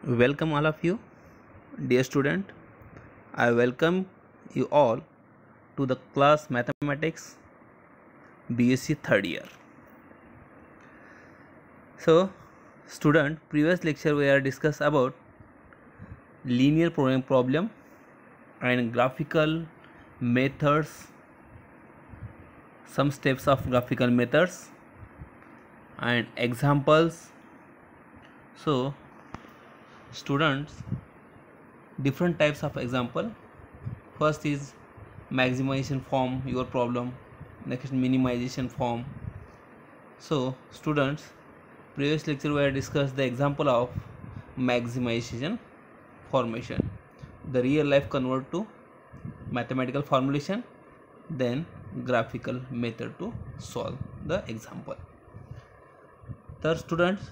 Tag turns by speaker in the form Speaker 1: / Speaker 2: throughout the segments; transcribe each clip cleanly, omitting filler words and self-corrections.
Speaker 1: Welcome all of you, dear student. I welcome you all to the class Mathematics BSc third year. So, student, previous lecture we are discussed about linear programming problem and graphical methods, some steps of graphical methods and examples. So, students, different types of example. First is maximization form your problem, next minimization form. So students, previous lecture we have discussed the example of maximization formation, the real life convert to mathematical formulation, then graphical method to solve the example. तर students,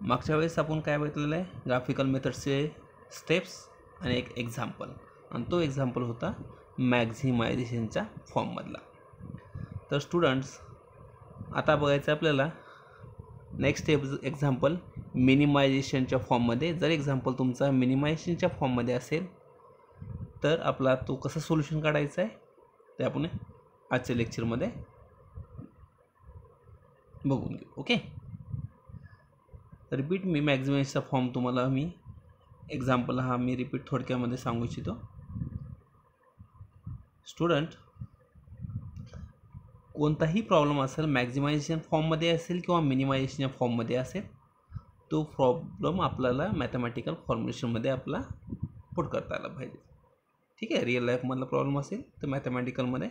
Speaker 1: मागच्या वेळेस आपण काय बघितलेलं आहे, graphical मेथड्सचे steps आणि एक example, आणि तो एक्झाम्पल होता मॅक्झिमायझेशनच्या फॉर्ममधला. तर स्टुडंट्स, आता बघायचं आपल्याला नेक्स्ट एक्झाम्पल मिनिमायझेशनच्या फॉर्ममध्ये. जर एक्झाम्पल तुमचा मिनिमायझेशनच्या फॉर्ममध्ये असेल तर आपला तो कसं सोल्युशन काढायचं आहे ते आपण आजच्या लेक्चरमध्ये बघून घेऊ. ओके, रिपीट मी मॅक्झिमायझेशनचा फॉर्म तुम्हाला मी एक्झाम्पल हा मी रिपीट थोडक्यामध्ये सांगू इच्छितो. स्टुडंट, कोणताही प्रॉब्लेम असेल, मॅक्झिमायझेशन फॉर्ममध्ये असेल किंवा मिनिमायझेशनच्या फॉर्ममध्ये असेल, तो प्रॉब्लेम आपल्याला मॅथमॅटिकल फॉर्म्युलेशनमध्ये आपला पुट करता आला पाहिजे. ठीक आहे, रिअल लाईफमधला प्रॉब्लेम असेल तर मॅथमॅटिकलमध्ये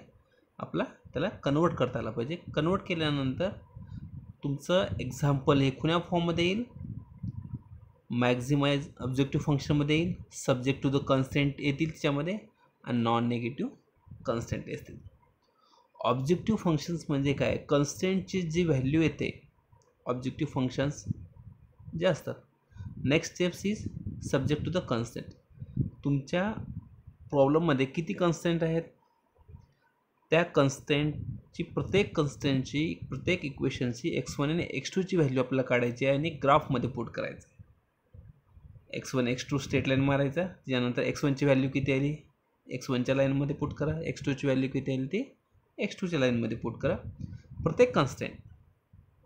Speaker 1: आपला त्याला कन्वर्ट करता आला पाहिजे. कन्वर्ट केल्यानंतर तुमचं एक्झाम्पल हे कुण्या फॉर्ममध्ये येईल, मॅक्झिमाइज ऑब्जेक्टिव्ह फंक्शनमध्ये येईल, सब्जेक्ट टू द कन्स्टेंट येतील त्याच्यामध्ये, आणि नॉन निगेटिव्ह कन्स्टेंट असतील. ऑब्जेक्टिव्ह फंक्शन्स म्हणजे काय, कन्स्टेंटची जी व्हॅल्यू येते, ऑब्जेक्टिव्ह फंक्शन्स जे असतात. Next steps is subject to the constant. तुमच्या प्रॉब्लेममध्ये किती कन्स्टेंट आहेत, त्या कन्स्टेंटची प्रत्येक इक्वेशनची x1 आणि x2ची व्हॅल्यू आपल्याला काढायची आहे आणि ग्राफमध्ये पुट करायचं. x1 x2 स्ट्रेट लाईन मारायचा, त्यानंतर x1ची व्हॅल्यू किती आली x1च्या लाईनमध्ये पुट करा, x2ची व्हॅल्यू किती आली ती x2च्या लाईनमध्ये पुट करा. प्रत्येक constant,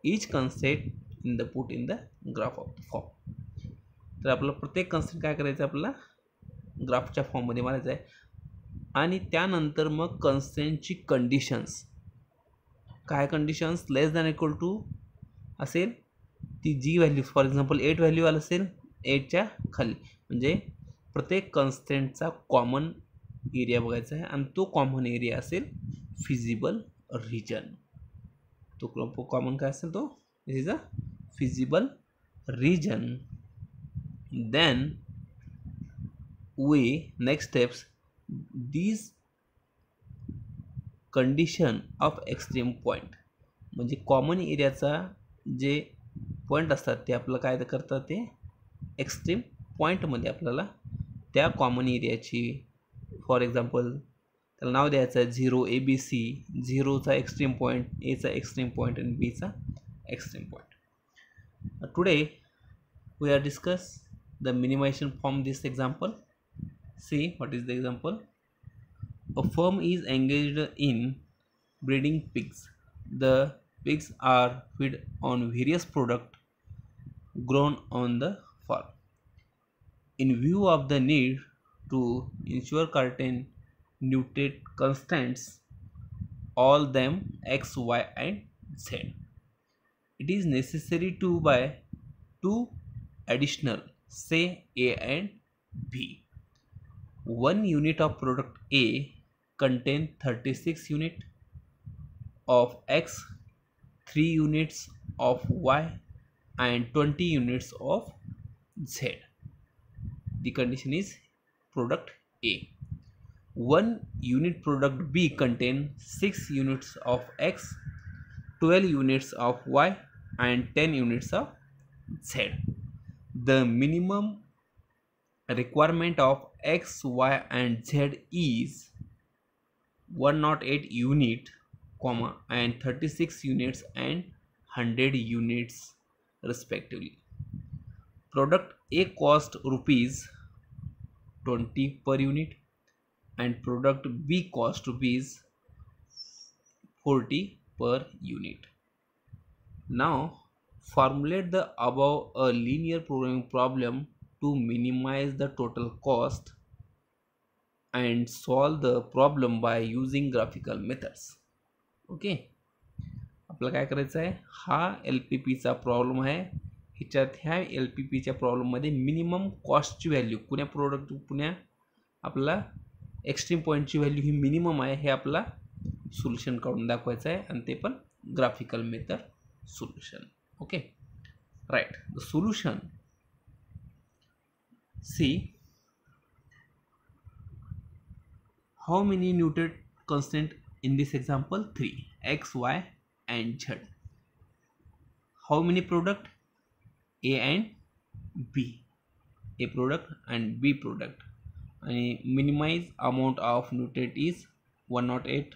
Speaker 1: each constant in the put in the graph of the form. तर आपलं प्रत्येक कन्स्टेंट काय करायचं, आपल्याला ग्राफच्या फॉर्ममध्ये मारायचं आहे. आणि त्यानंतर मग कन्स्टेंटची कंडिशन्स, काय conditions, less than equal to असेल ती जी व्हॅल्यू, फॉर एक्झाम्पल 8 व्हॅल्यू आलं असेल 8च्या खाली, म्हणजे प्रत्येक कन्स्टेंटचा कॉमन एरिया बघायचा आहे, आणि तो कॉमन एरिया असेल फिजिबल रिजन. तो कॉमन काय असेल, तो this is a feasible region. Then we next steps, these condition of extreme point, म्हणजे कॉमन एरियाचा जे पॉईंट असतात ते आपलं काय करतात, ते एक्स्ट्रीम पॉईंटमध्ये आपल्याला त्या कॉमन एरियाची, फॉर एक्झाम्पल त्याला नाव द्यायचं आहे 0 ABC, 0चा एक्स्ट्रीम पॉईंट, एचा एक्स्ट्रीम पॉईंट आणि बीचा extreme point. Today we are discuss the minimization from this example. See what is the example. A firm is engaged in breeding pigs. The pigs are fed on various products grown on the farm. In view of the need to ensure certain nutrient constants, all them X, Y and Z, it is necessary to buy two additional, say A and B. 1 unit of product A contain 36 unit of X, 3 units of Y and 20 units of Z. The condition is product A. 1 unit product B contain 6 units of X, 12 units of Y and 10 units of Z. The minimum requirement of X, Y and Z is 108 unit, and 36 units and 100 units respectively. Product A cost rupees 20 per unit and product B cost rupees 40 per unit. Now formulate the above a linear programming problem to minimize the total cost and solve the problem by using graphical methods. Okay, आपल्याला काय करायचं आहे, हा L P पीचा problem आहे. ह्याच्यात ह्या L P पीच्या प्रॉब्लेममध्ये मिनिमम कॉस्टची व्हॅल्यू पुण्या आपल्याला एक्स्ट्रीम पॉईंटची व्हॅल्यू ही मिनिमम आहे हे आपला सोल्युशन काढून दाखवायचं आहे आणि ते पण graphical method solution. Okay right. The solution see how many Newton constant in this example? 3 x, y and z. How many product? A and B. A product and B product. And minimize amount of Newton is 108,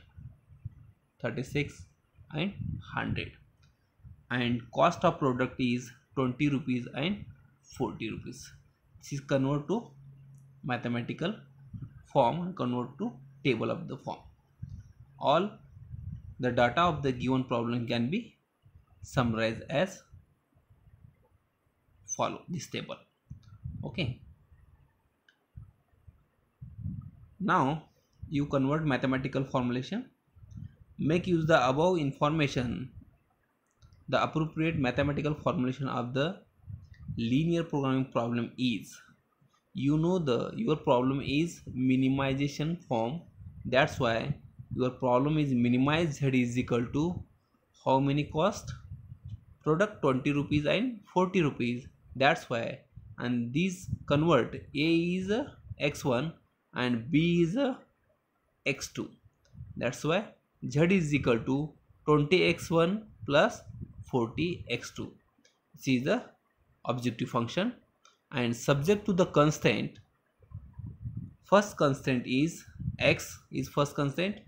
Speaker 1: 36 and 100. And cost of product is 20 rupees and 40 rupees. This is convert to mathematical form and convert to table of the form. All the data of the given problem can be summarized as follow this table. Okay, now you convert mathematical formulation. Make use the above information. The appropriate mathematical formulation of the linear programming problem is, you know your problem is minimization form. That's why your problem is minimize z is equal to how many cost? Product 20 rupees and 40 rupees. That's why, and these convert A is x1 and B is x2. That's why z is equal to 20x1 plus 40x2. This is the objective function and subject to the constraint. First constraint is x is first constraint,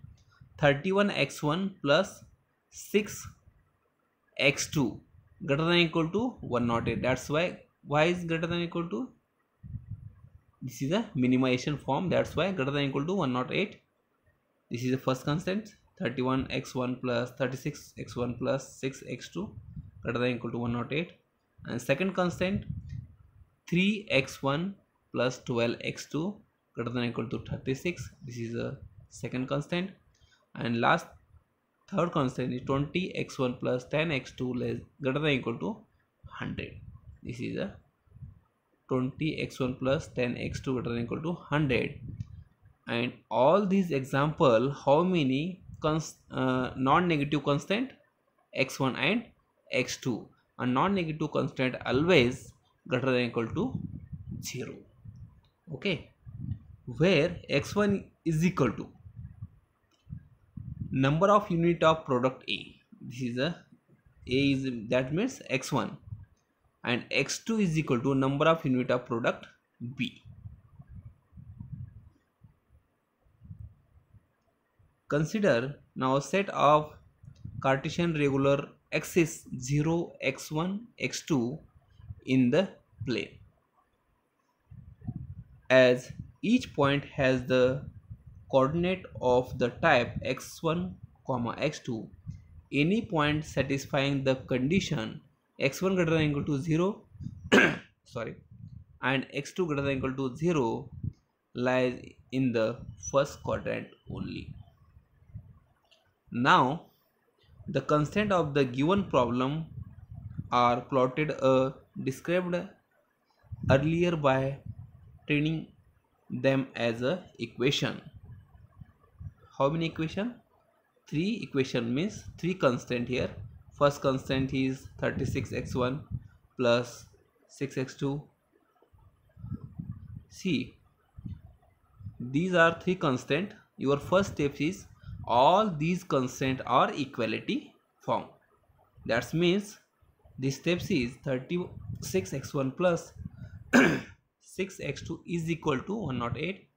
Speaker 1: 31x1 plus 6x2 greater than equal to 108. That's why y is greater than equal to, this is a minimization form, that's why greater than equal to 108. This is the first constraint, 31x1 plus 36x1 plus 6x2 greater than equal to 108. And second constraint, 3x1 plus 12x2 greater than equal to 36. This is the second constant. And last third constant is 20x1 plus 10x2 greater than equal to 100. This is a 20x1 plus 10x2 greater than equal to 100. And all these example, how many non-negative constant? x1 and x2. A non-negative constant always greater than equal to 0. Okay, where x1 is equal to number of unit of product A. This is a is, that means x1, and x2 is equal to number of unit of product B. Consider now a set of Cartesian regular axis 0, x1, x2 in the plane. As each point has the coordinate of the type x1, x2, any point satisfying the condition x1 greater than equal to 0 sorry, and x2 greater than equal to 0 lies in the first quadrant only. Now the constraint of the given problem are plotted described earlier by treating them as a equation. How many equation? 3 equation, means 3 constant here. First constant is 36x1 plus 6x2. See, these are 3 constant. Your first step is all these constants are equality form. That means this step is 36x1 plus 6x2 is equal to 108.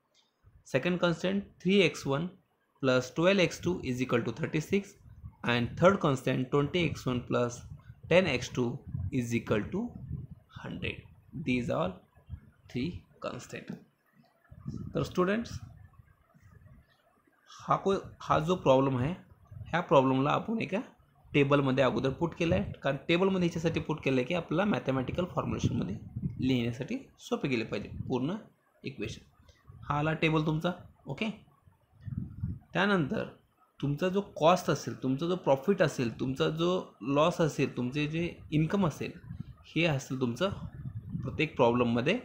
Speaker 1: Second constant 3x1 plus 12x2 is equal to 36, and third constant 20x1 plus 10x2 is equal to 100. these all three constant. तर students हा जो problem आहे ह्या प्रॉब्लेमला आपण एका टेबलमध्ये अगोदर put केला आहे, कारण टेबलमध्ये ह्याच्यासाठी पुट केलं आहे की आपल्याला मॅथमॅटिकल फॉर्म्युलेशनमध्ये लिहिण्यासाठी सोपे केले पाहिजे पूर्ण इक्वेशन. हा आला टेबल तुमचा. ओके. त्यानंतर तुमचा जो कॉस्ट असेल, तुमचा जो प्रॉफिट असेल, तुमचा जो लॉस असेल, तुमचे जे इन्कम असेल, हे असेल तुमचं प्रत्येक प्रॉब्लेममध्ये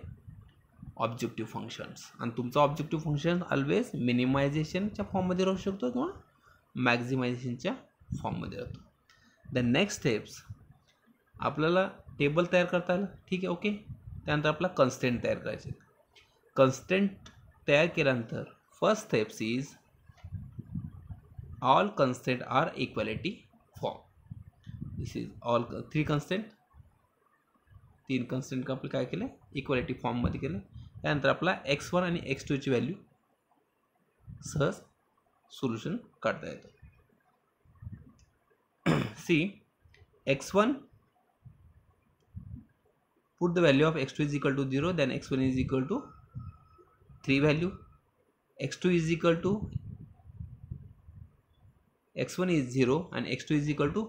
Speaker 1: ऑब्जेक्टिव्ह फंक्शन्स. आणि तुमचं ऑब्जेक्टिव्ह फंक्शन ऑलवेज मिनिमायझेशनच्या फॉर्ममध्ये राहू शकतो किंवा मॅक्झिमायझेशनच्या फॉर्ममध्ये राहतो. द नेक्स्ट स्टेप्स आपल्याला टेबल तयार करता आलं. ठीक आहे. ओके. त्यानंतर आपला कन्स्टेंट तयार करायचे. कन्स्टेंट तयार केल्यानंतर first steps is all constant are equality form. This is all three constant. तीन कन्स्टंट का आपण काय केलं, इक्वालिटी फॉर्ममध्ये केलं. त्यानंतर आपला x1 आणि x2 ची व्हॅल्यू सहज सोल्युशन काढता येतं. सी x1 put the value of x2 is equal to 0, then x1 is equal to 3 value, x2 is equal to x1 is 0 and x2 is equal to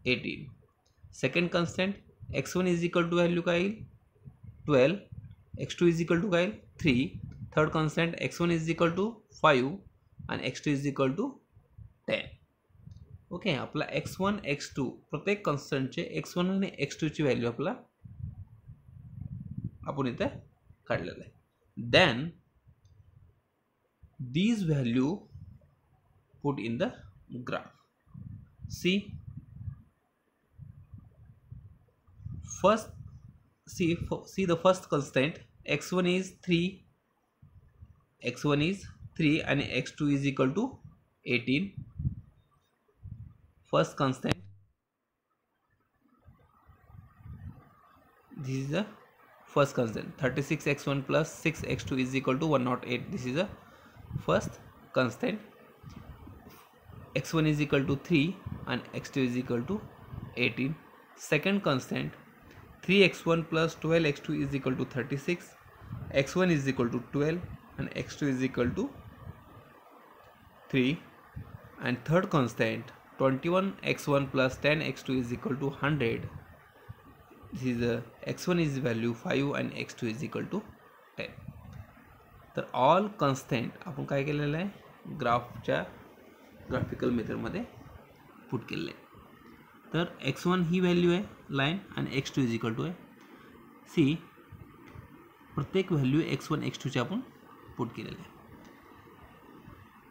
Speaker 1: 18. Second constant x1 is equal to value काय 12, x2 is equal to काय 3. Third constant x1 is equal to 5 and x2 is equal to 10. Okay. आपला x1 x2 प्रत्येक कॉन्स्टंटचे x1 आणि x2 ची value आपला आपण इथे काढलेलं आहे. Then these value put in the graph. See the first constant x1 is 3, and x2 is equal to 18. First constant, this is the first constant. 36x1 plus 6x2 is equal to 108. This is the first constant. x1 is equal to 3 and x2 is equal to 18. Second constant 3x1 plus 12x2 is equal to 36. x1 is equal to 12 and x2 is equal to 3. And third constant 21x1 plus 10x2 is equal to 100. This is x1 is value 5 and x2 is equal to 10. तर all constant आपण काय केलेलं आहे, ग्राफच्या graphical मेथडमध्ये put केलेलं आहे. तर x1 ही value आहे line आणि x2 इज इक्वल टू आहे. सी प्रत्येक व्हॅल्यू x1 x2ची आपण पुट केलेलं आहे.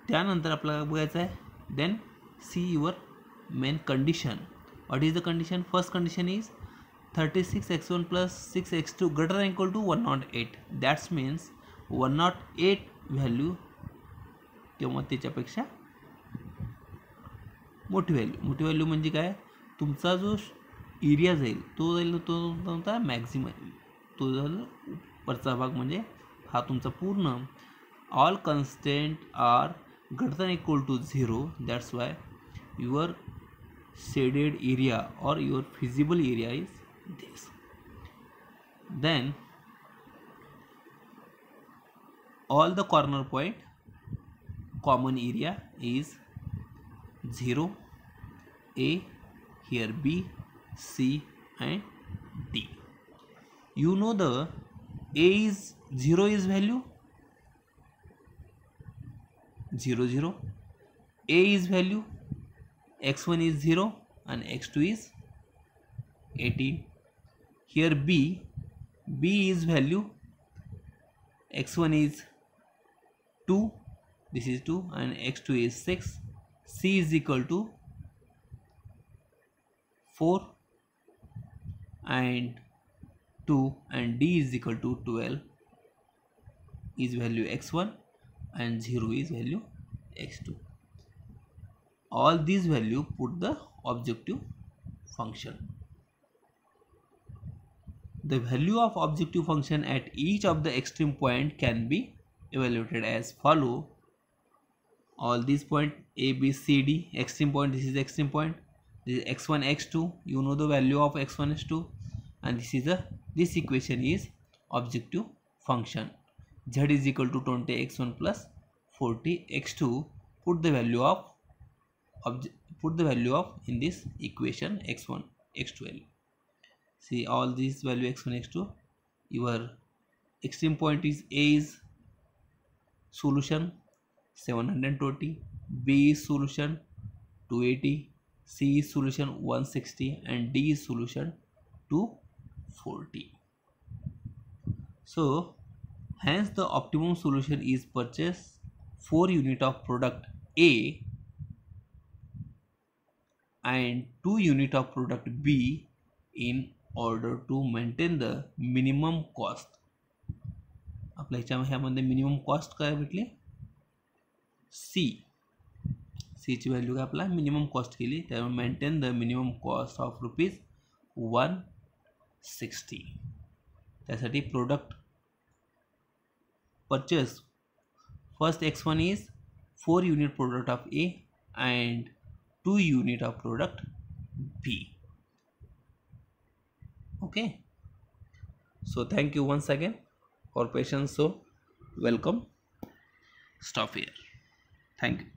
Speaker 1: त्यानंतर आपल्याला बघायचं आहे then see your main condition. What is the condition? First condition is 36x1 plus 6x2 greater than equal to 108. That means 108 value किंवा त्याच्यापेक्षा मोठी व्हॅल्यू म्हणजे काय, तुमचा जो एरिया जाईल तो तुमचा मॅक्झिमम, तो जाईल वरचा भाग म्हणजे हा तुमचा पूर्ण. All constant are greater than equal to 0. That's why your shaded area और your feasible area is this. Then all the corner point common area is 0, A, here B, C and D. You know the A is 0 is value 0 0. A is value x1 is 0 and x2 is 18. Here B is value x1 is 2, this is 2 and x2 is 6. C is equal to 4 and 2 and D is equal to 12 is value x1 and 0 is value x2. All these value put the objective function. The value of objective function at each of the extreme point can be evaluated as follow. All these point A, B, C, D, extreme point, this is extreme point, this is x1 x2. You know the value of x1 x2. and this equation is objective function. Z is equal to 20x1 plus 40x2. Put the value of in this equation x1 x2. See all these value x1 x2. Your extreme point is A is solution 720, B is solution 280, C is solution 160, and D is solution 240. So hence the optimum solution is purchase 4 unit of product A and 2 unit of product B in order to maintain the minimum cost. आपल्या ह्यामध्ये minimum cost काय भेटली सी ची value काय आपला minimum cost केली त्यामुळे maintain the minimum cost of ₹160. त्यासाठी product purchase first x1 is 4 unit product of A and 2 unit of product B. Okay, so thank you once again for patience. So welcome, stop here. Thank you.